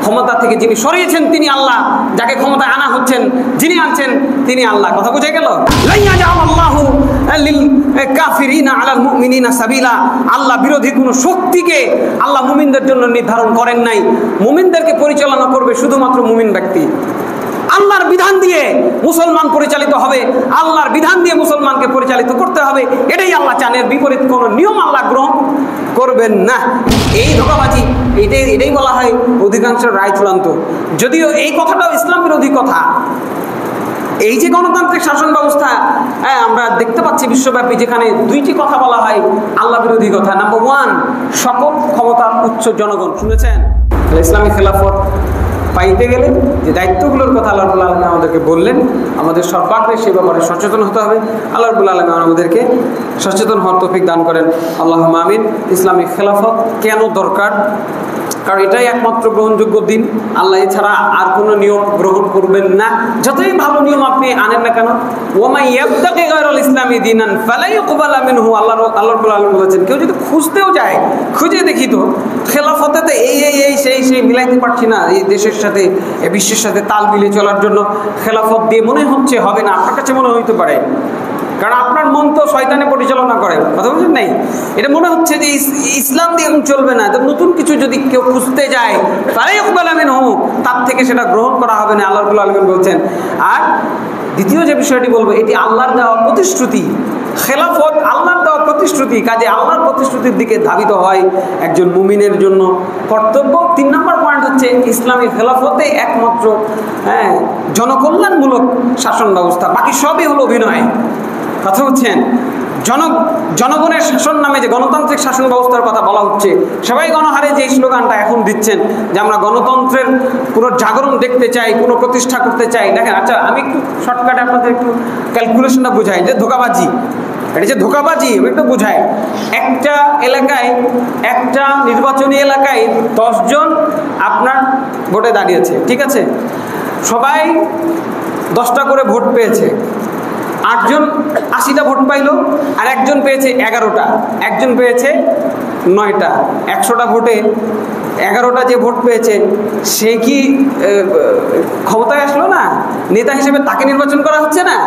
ক্ষমতা থেকে যিনি সরিয়েছেন তিনি আল্লাহ, যাকে ক্ষমতায় আনা হচ্ছেন যিনি আনছেন তিনি আল্লাহ। কথা বুঝে গেল? আল্লাহ বিরোধী কোন শক্তিকে আল্লাহ মুমিনদের জন্য নির্ধারণ করেন নাই। মুমিনদেরকে পরিচালনা করবে শুধুমাত্র মুমিন ব্যক্তি। আল্লাহর বিধান দিয়ে মুসলমান পরিচালিত হবে, আল্লাহর বিধান দিয়ে মুসলমানকে পরিচালিত করতে হবে, এটাই আল্লাহ চান। এর বিপরীত কোন নিয়ম আল্লাহ গ্রহণ করবেন না। এই ধোঁকাবাজি, এটাই বলা হয় অধিকাংশ রায় চূড়ান্ত। যদিও এই কথাটাও ইসলাম বিরোধী কথা। এই যে গণতান্ত্রিক শাসন ব্যবস্থা আমরা দেখতে পাচ্ছি বিশ্বব্যাপী, যেখানে দুইটি কথা বলা হয় আল্লাহ বিরোধী কথা। নাম্বার 1, সকল ক্ষমতা উচ্চ জনগণ। শুনেছেন? ইসলামী খেলাফত পাইতে গেলে যে দায়িত্বগুলোর কথা আল্লাহ রাব্বুল আলামিন আমাদেরকে বললেন, আমাদের সর্বাগ্রে সে ব্যাপারে সচেতন হতে হবে। আল্লাহ রাব্বুল আলামিন আমাদেরকে সচেতন হওয়ার তৌফিক দান করেন। আল্লাহুম্মা আমিন। ইসলামী খেলাফত কেন দরকার? কারণ এটাই একমাত্র গ্রহণযোগ্য দিন। আল্লাহ এছাড়া আর কোনো নিয়ম গ্রহণ করবেন না, যতই ভালো নিয়ম আপনি আনেন না কেন। ওয়ামাই ইয়াবতাগি গায়রাল ইসলামি দীনান ফালা ইউকবালা মিনহু। আল্লাহ রাব্বুল আলামিন বলেছেন, কেউ যদি খুঁজতেও যায়, খুঁজে দেখি তো খেলাফতে সেই মিলাইতে পারছি না, এই দেশের সাথে এই বিশ্বের সাথে তাল মিলিয়ে চলার জন্য খেলাফত দিয়ে মনে হচ্ছে হবে না। আপনার কাছে মনে হইতে পারে, কারণ আপনার মন তো শয়তানে পরিচালনা করে। কথা বলছেন নাই? এটা মনে হচ্ছে যে ইসলাম দিয়ে চলবে না। নতুন কিছু যদি কেউ খুঁজতে যায়, তারাই ইকবাল আমিন হোক, তার থেকে সেটা গ্রহণ করা হবে না, আল্লাহ রাব্বুল আলামিন বলছেন। আর দ্বিতীয় যে বিষয়টি বলবো, এটি আল্লাহর দেওয়া প্রতিশ্রুতি। খেলাফত আল্লাহর দেওয়া প্রতিশ্রুতি, কাজে আল্লাহর প্রতিশ্রুতির দিকে ধাবিত হয় একজন মুমিনের জন্য কর্তব্য। 3 নম্বর পয়েন্ট হচ্ছে ইসলামী খেলাফতে একমাত্র জনকল্যাণমূলক শাসন ব্যবস্থা, বাকি সবই হলো অভিনয়। কথা হচ্ছেন? জনগণের শাসন নামে যে গণতান্ত্রিক শাসন ব্যবস্থার কথা বলা হচ্ছে, সবাই গণহারে যে স্লোগানটা এখন দিচ্ছেন যে আমরা গণতন্ত্রের পুরো জাগরণ দেখতে চাই, পুরো প্রতিষ্ঠা করতে চাই। দেখেন, আচ্ছা আমি একটু শর্টকাটে আপনাদের একটু ক্যালকুলেশনটা বুঝাই যে ধোঁকাবাজি, এটা যে ধোঁকাবাজি একটু বুঝাই। একটা এলাকায়, একটা নির্বাচনী এলাকায় 10 জন আপনার ভোটে দাঁড়িয়েছে, ঠিক আছে? সবাই 10টা করে ভোট পেয়েছে। 8 জন 80টা ভোট পাইল, আর একজন পেয়েছে 11টা, একজন পেয়েছে 9টা। 100টা ভোটে 11টা যে ভোট পেয়েছে সে কি ক্ষমতায় আসলো না? নেতা হিসেবে তাকে নির্বাচন করা হচ্ছে না?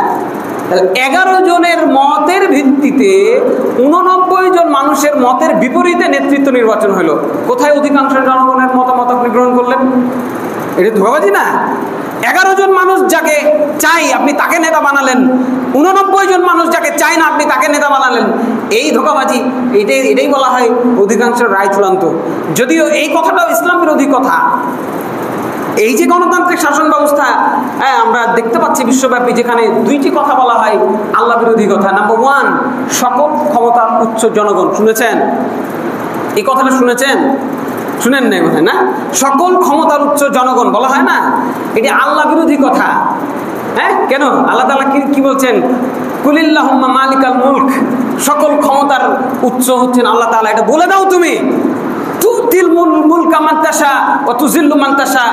11 জনের মতের ভিত্তিতে 89 জন মানুষের মতের বিপরীতে নেতৃত্ব নির্বাচন হলো। কোথায় অধিকাংশ জনগণের মতামত আপনি গ্রহণ করলেন? এটা ধোঁকাবাজি না? 11 জন মানুষ যাকে চাই আপনি তাকে নেতা বানালেন, 89 জন মানুষ যাকে চাই না আপনি তাকে নেতা বানালেন। এই ধোঁকাবাজি, এটাই বলা হয় অধিকাংশ রায় চূড়ান্ত। যদিও এই কথাটাও ইসলাম বিরোধী কথা। এই যে গণতান্ত্রিক শাসন ব্যবস্থা আমরা দেখতে পাচ্ছি বিশ্বব্যাপী, যেখানে দুইটি কথা বলা হয় আল্লাহ বিরোধী কথা। নাম্বার 1, সকল ক্ষমতা উচ্চ জনগণ। শুনেছেন এই কথাটা? শুনেছেন? শুনেন নাই বোধহয় না? সকল ক্ষমতার উচ্চ জনগণ বলা হয় না, এটি আল্লাহ বিরোধী কথা। কেন? আল্লাহ তাআলা কি বলছেন? কুলিল্লাহুম্মা মালিকাল মুলক। সকল ক্ষমতার উচ্চ হচ্ছেন আল্লাহ তাআলা। এটা বলে দাও তুমি। তুতিল মুলকা মান তাশা ওয়া তুযিল্লু মান তাশা।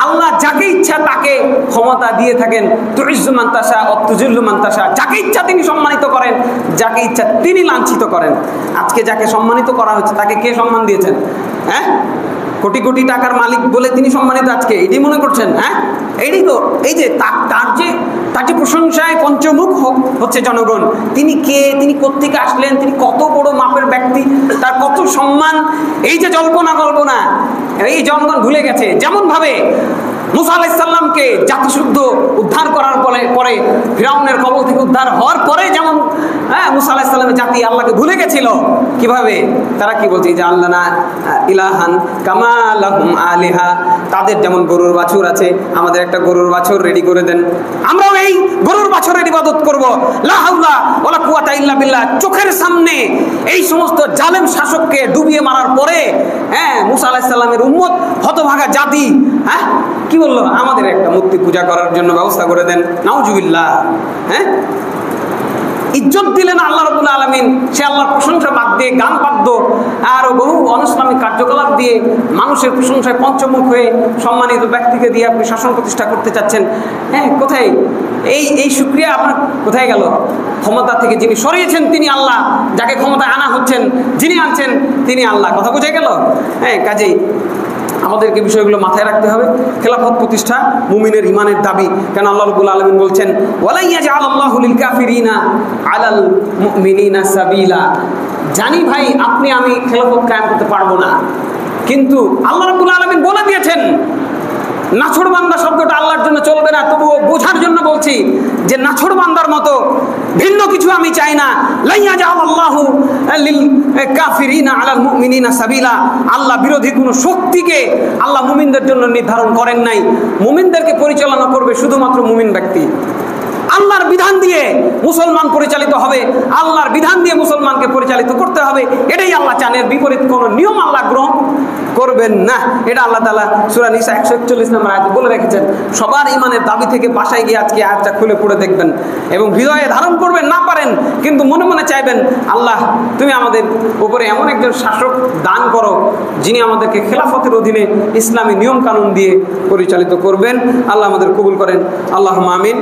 আল্লাহ যাকে ইচ্ছা তাকে ক্ষমতা দিয়ে থাকেন। তুইজ্জু মান তাশা ওয়া তুযিল্লু মান তাশা। যাকে ইচ্ছা তিনি সম্মানিত করেন, যাকে ইচ্ছা তিনি লাঞ্ছিত করেন। আজকে যাকে সম্মানিত করা হচ্ছে তাকে কে সম্মান দিয়েছেন? কোটি কোটি টাকার মালিক বলে তিনি সম্মানিত আজকে, এটি মনে করছেন? এইটাই তো, এই যে তার যে প্রশংসায় পঞ্চমুখ হচ্ছে জনগণ। তিনি কে? তিনি কোত্থেকে আসলেন? তিনি কত বড় মাপের ব্যক্তি? তার কত সম্মান! এই যে জল্পনা কল্পনা, এই জনগণ ভুলে গেছে। যেমন ভাবে মুসা আলাইহিস সালামকে জাতিশুদ্ধ উদ্ধার করার পরে ফিরাউনের কবল থেকে উদ্ধার হওয়ার পরে যেমন মুসা আলাইহিস সালামের জাতি আল্লাহকে ভুলে গেছিল। কিভাবে? তারা কি বলছে? যে আল্লাহ না ইলাহান কামা লাহুম আলিহা। তাদের যেমন গরুর বাছুর আছে, আমাদের একটা গরুর বাছুর রেডি করে দেন, আমরাও এই গরুর বাছুরের ইবাদত করব। লা হাওলা ওয়ালা কুওয়াতা ইল্লা বিল্লাহ। চোখের সামনে এই সমস্ত জালেম শাসককে ডুবিয়ে মারার পরে মুসা আলাইহিস সালামের উম্মত হতভাগা জাতি কি বললো? আমাদের একটা মূর্তি পূজা করার জন্য ব্যবস্থা করে দেন। নাউজুবিল্লাহ। ইজ্জত দিলেন আল্লাহ রাব্বুল আলামিন। সে আল্লাহর প্রশংসা বাদ দিয়ে গান বাদ্য আর বহু অনিসলামিক কার্যকলাপ দিয়ে মানুষের প্রশংসায় পঞ্চমুখ হয়ে সম্মানিত ব্যক্তিকে দিয়ে আপনি শাসন প্রতিষ্ঠা করতে চাচ্ছেন। কোথায় এই শুকরিয়া আপনার কোথায় গেল? ক্ষমতা থেকে যিনি সরিয়েছেন তিনি আল্লাহ, যাকে ক্ষমতায় আনা হচ্ছেন যিনি আনছেন তিনি আল্লাহ। কথা বুঝে গেল? কাজেই আমাদেরকে বিষয়গুলো মাথায় রাখতে হবে। খেলাফত প্রতিষ্ঠা মুমিনের ইমানের দাবি। কেন আল্লাহ রাব্বুল আলামিন বলছেন ওয়ালা ইয়াজআলাল্লাহু লিল কাফিরিনা আলাল মুমিনিনা সাবিলা। জানি ভাই আপনি আমি খেলাফত কায়েম করতে পারবো না, কিন্তু আল্লাহ রাব্বুল আলামিন বলে দিয়েছেন নাছোড়বান্দা শব্দটা আল্লাহর জন্য চলবে না। তবুও বোঝার জন্য বলছি যে নাছোড়বান্দার মতো ভিন্ন কিছু আমি চাই না। লা ইয়াজআলাল্লাহু লিল কাফিরিনা আলাল মুমিনিনা সাবিলা। আল্লাহ বিরোধী কোনো শক্তিকে আল্লাহ মুমিনদের জন্য নির্ধারণ করেন নাই। মুমিনদেরকে পরিচালনা করবে শুধুমাত্র মুমিন ব্যক্তি। আল্লাহর বিধান দিয়ে মুসলমান পরিচালিত হবে, আল্লাহর বিধান দিয়ে মুসলমানকে পরিচালিত করতে হবে, এটাই আল্লাহ চান। এর বিপরীত কোনো নিয়ম আল্লাহ গ্রহণ করবেন না। এটা আল্লাহ তাআলা সূরা নিসা 141 নম্বর আয়াতে বলে রেখেছেন। সবার ইমানের দাবি থেকে বাসায় গিয়ে আজকে আয়াতটা খুলে পড়ে দেখবেন এবং হৃদয়ে ধারণ করবেন। না পারেন কিন্তু মনে মনে চাইবেন, আল্লাহ তুমি আমাদের উপরে এমন একজন শাসক দান করো যিনি আমাদেরকে খেলাফতের অধীনে ইসলামী নিয়ম কানুন দিয়ে পরিচালিত করবেন। আল্লাহ আমাদের কবুল করেন। আল্লাহুম্মা আমিন।